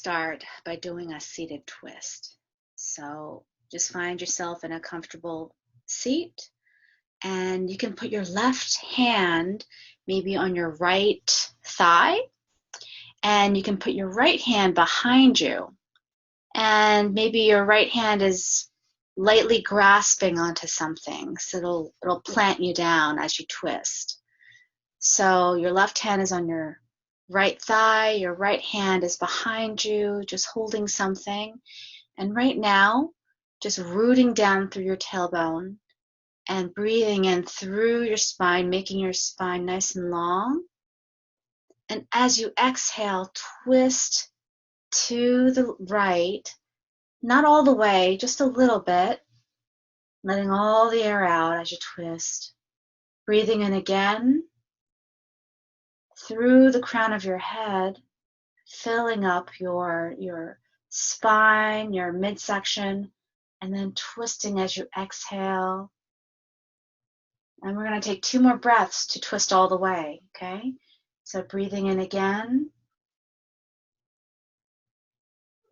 start by doing a seated twist. So just find yourself in a comfortable seat, and you can put your left hand maybe on your right thigh, and you can put your right hand behind you, and maybe your right hand is lightly grasping onto something, so it'll plant you down as you twist. So your left hand is on your right thigh, your right hand is behind you, just holding something. And right now, just rooting down through your tailbone and breathing in through your spine, making your spine nice and long. And as you exhale, twist to the right, not all the way, just a little bit, letting all the air out as you twist. Breathing in again through the crown of your head, filling up your spine, your midsection, and then twisting as you exhale. And we're going to take 2 more breaths to twist all the way, okay? So breathing in again.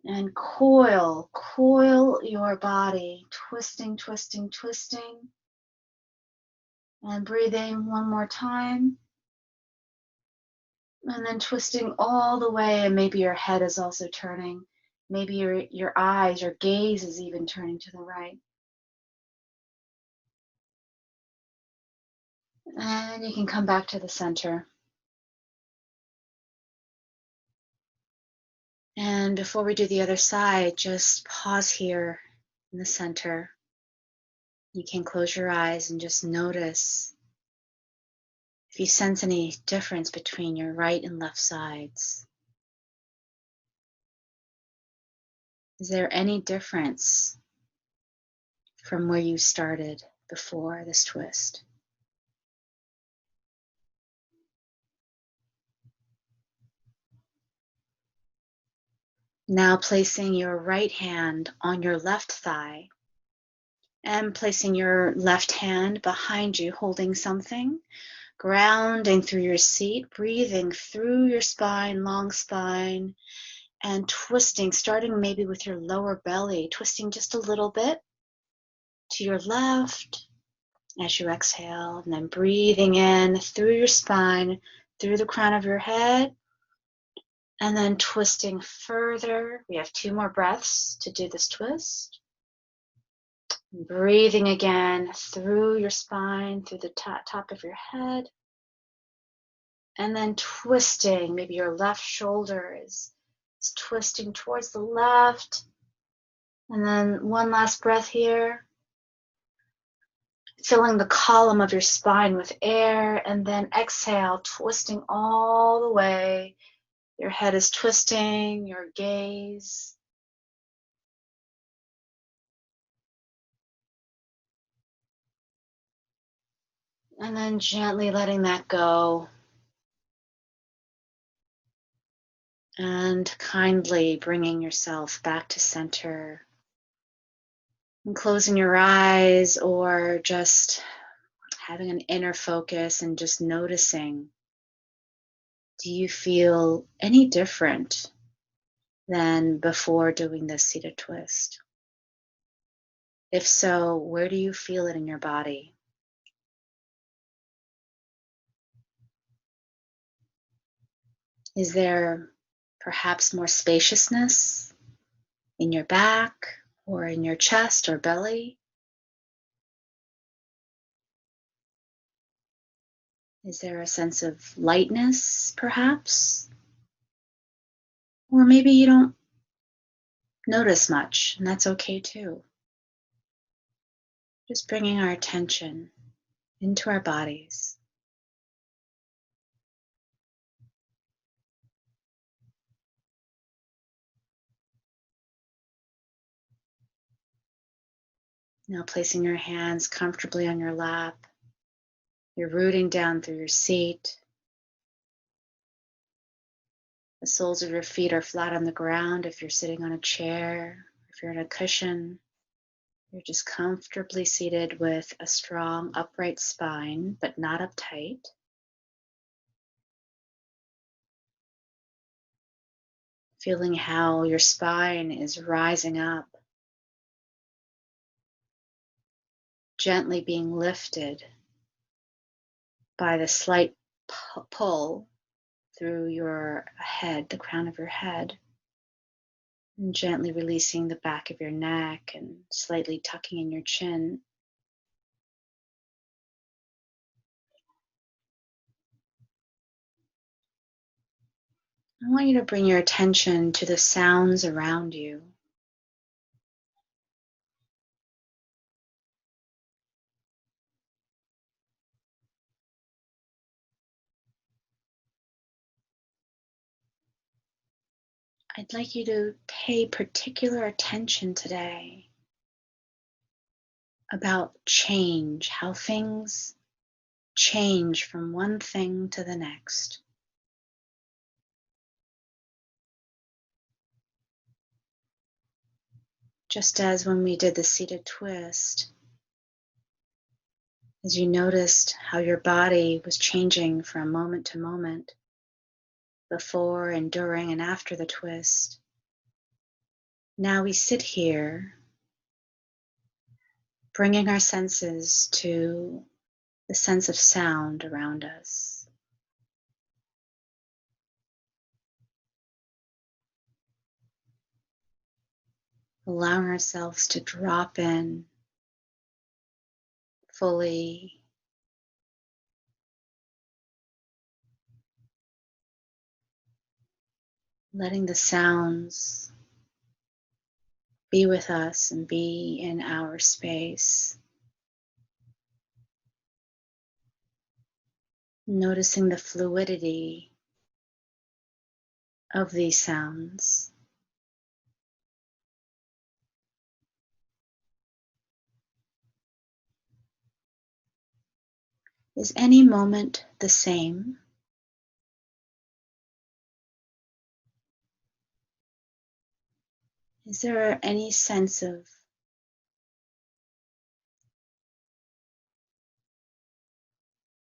And coil your body, twisting, twisting, twisting. And breathing one more time. And then twisting all the way, and maybe your head is also turning. Maybe your eyes, your gaze is even turning to the right. And you can come back to the center. And before we do the other side, just pause here in the center. You can close your eyes and just notice if you sense any difference between your right and left sides. Is there any difference from where you started before this twist? Now placing your right hand on your left thigh and placing your left hand behind you, holding something, grounding through your seat, breathing through your spine, long spine, and twisting, starting maybe with your lower belly, twisting just a little bit to your left as you exhale, and then breathing in through your spine, through the crown of your head, and then twisting further. We have 2 more breaths to do this twist. Breathing again through your spine, through the top of your head, and then twisting. Maybe your left shoulder is twisting towards the left. And then one last breath here, filling the column of your spine with air, and then exhale, twisting all the way. Your head is twisting, your gaze. And then gently letting that go. And kindly bringing yourself back to center. And closing your eyes, or just having an inner focus and just noticing. Do you feel any different than before doing this seated twist? If so, where do you feel it in your body? Is there perhaps more spaciousness in your back or in your chest or belly? Is there a sense of lightness, perhaps? Or maybe you don't notice much, and that's okay too. Just bringing our attention into our bodies. Now placing your hands comfortably on your lap. You're rooting down through your seat. The soles of your feet are flat on the ground if you're sitting on a chair, if you're in a cushion. You're just comfortably seated with a strong upright spine, but not uptight. feeling how your spine is rising up, gently being lifted by the slight pull through your head, the crown of your head, and gently releasing the back of your neck and slightly tucking in your chin. I want you to bring your attention to the sounds around you. I'd like you to pay particular attention today about change, how things change from one thing to the next. Just as when we did the seated twist, as you noticed how your body was changing from moment to moment, before and during and after the twist. Now we sit here, bringing our senses to the sense of sound around us. Allowing ourselves to drop in fully, letting the sounds be with us and be in our space. Noticing the fluidity of these sounds. Is any moment the same? Is there any sense of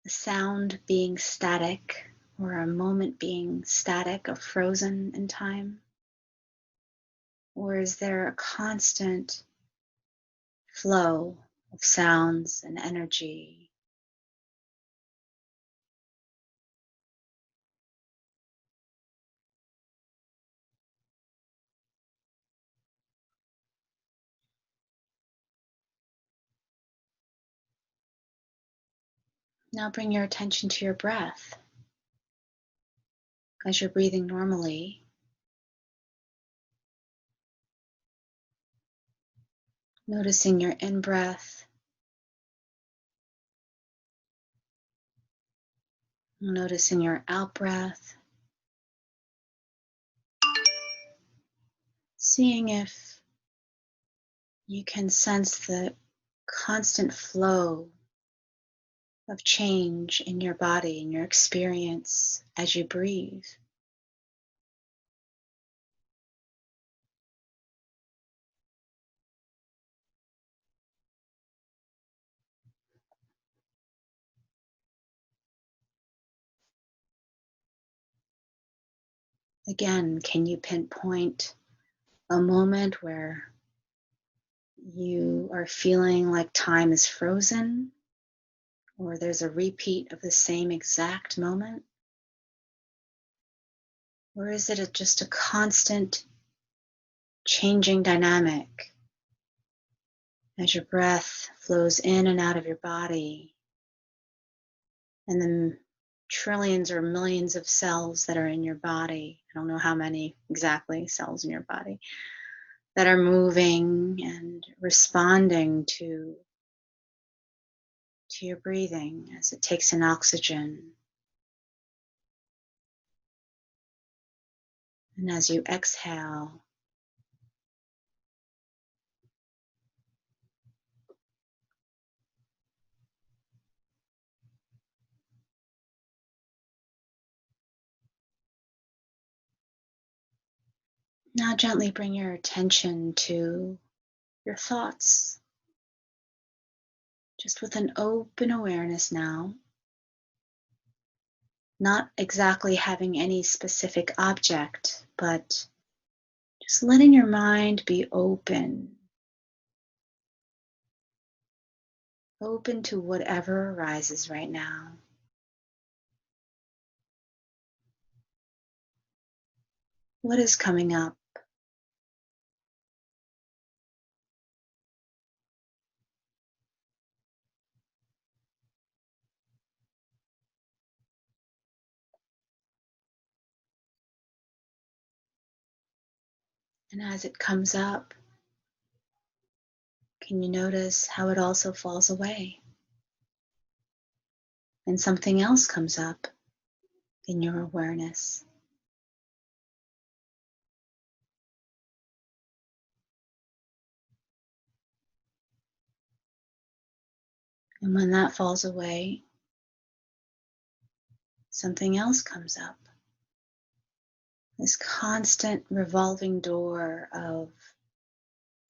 a sound being static or a moment being static or frozen in time? Or is there a constant flow of sounds and energy? Now bring your attention to your breath. As you're breathing normally, noticing your in-breath, noticing your out-breath, seeing if you can sense the constant flow of change in your body and your experience as you breathe. Again, can you pinpoint a moment where you are feeling like time is frozen, or there's a repeat of the same exact moment? Or is it just a constant changing dynamic as your breath flows in and out of your body, and the trillions or millions of cells that are in your body, I don't know how many exactly cells in your body, that are moving and responding to your breathing as it takes in oxygen. And as you exhale, now gently bring your attention to your thoughts, just with an open awareness now, not exactly having any specific object, but Just letting your mind be open, open to whatever arises right now. What is coming up? And as it comes up, can you notice how it also falls away? And something else comes up in your awareness. And when that falls away, something else comes up. This constant revolving door of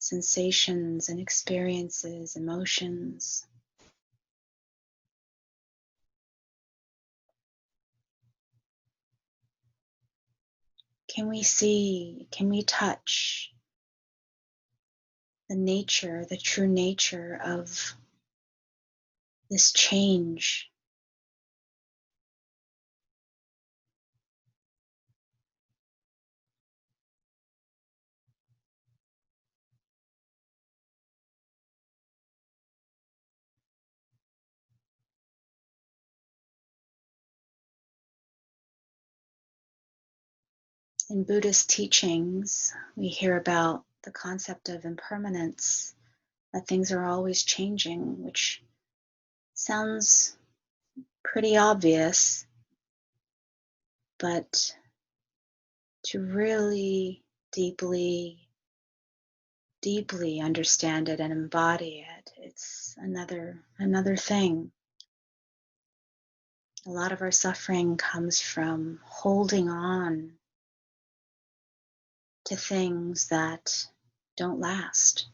sensations and experiences, emotions. Can we see, can we touch the nature, the true nature of this change? In Buddhist teachings, we hear about the concept of impermanence, that things are always changing, which sounds pretty obvious, but to really deeply understand it and embody it, it's another thing. A lot of our suffering comes from holding on to things that don't last.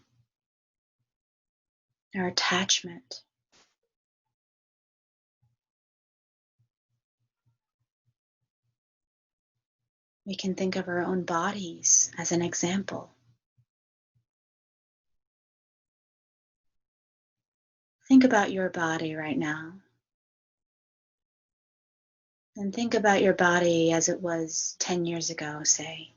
Our attachment. We can think of our own bodies as an example. Think about your body right now. And think about your body as it was 10 years ago, say.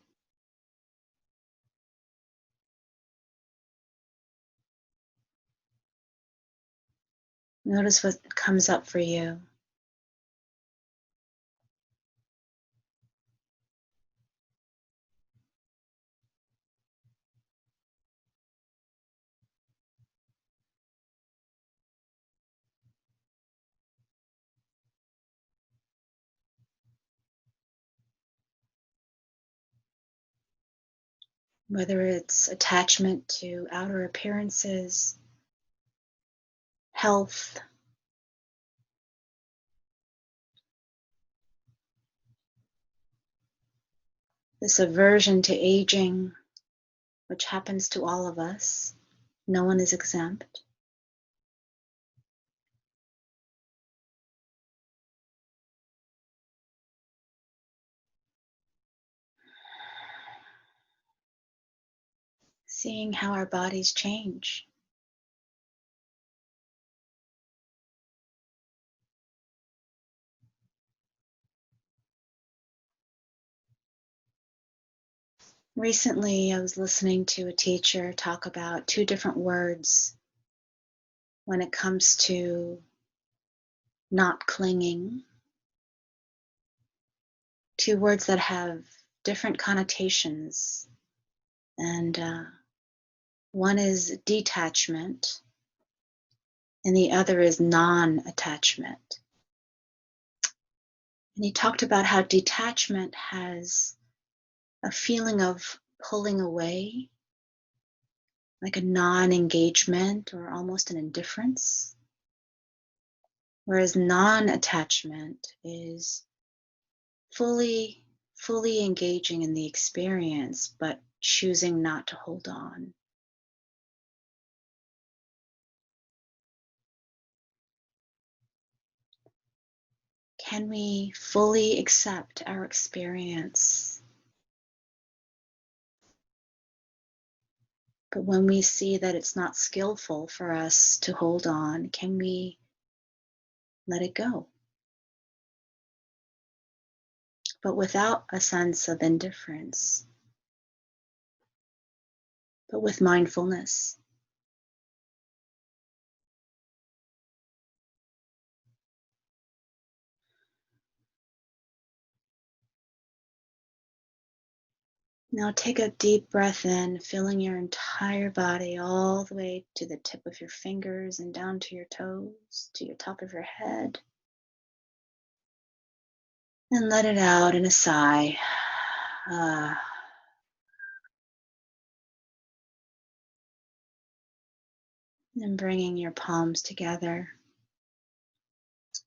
Notice what comes up for you. Whether it's attachment to outer appearances, health, this aversion to aging, which happens to all of us. No one is exempt. Seeing how our bodies change. Recently, I was listening to a teacher talk about two different words when it comes to not clinging. Two words that have different connotations. And one is detachment, and the other is non-attachment. And he talked about how detachment has a feeling of pulling away, like a non-engagement or almost an indifference. Whereas non-attachment is fully engaging in the experience, but choosing not to hold on. Can we fully accept our experience But when we see that it's not skillful for us to hold on, can we let it go? But without a sense of indifference, but with mindfulness. Now take a deep breath in, filling your entire body all the way to the tip of your fingers and down to your toes, to your top of your head. And let it out in a sigh. Ah. And bringing your palms together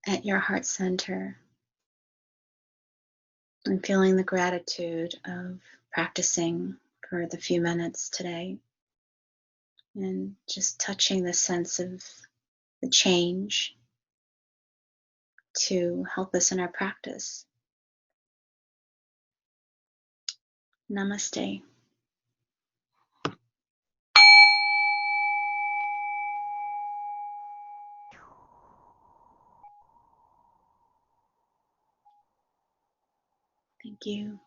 at your heart center and feeling the gratitude of practicing for the few minutes today and just touching the sense of the change to help us in our practice. Namaste. Thank you.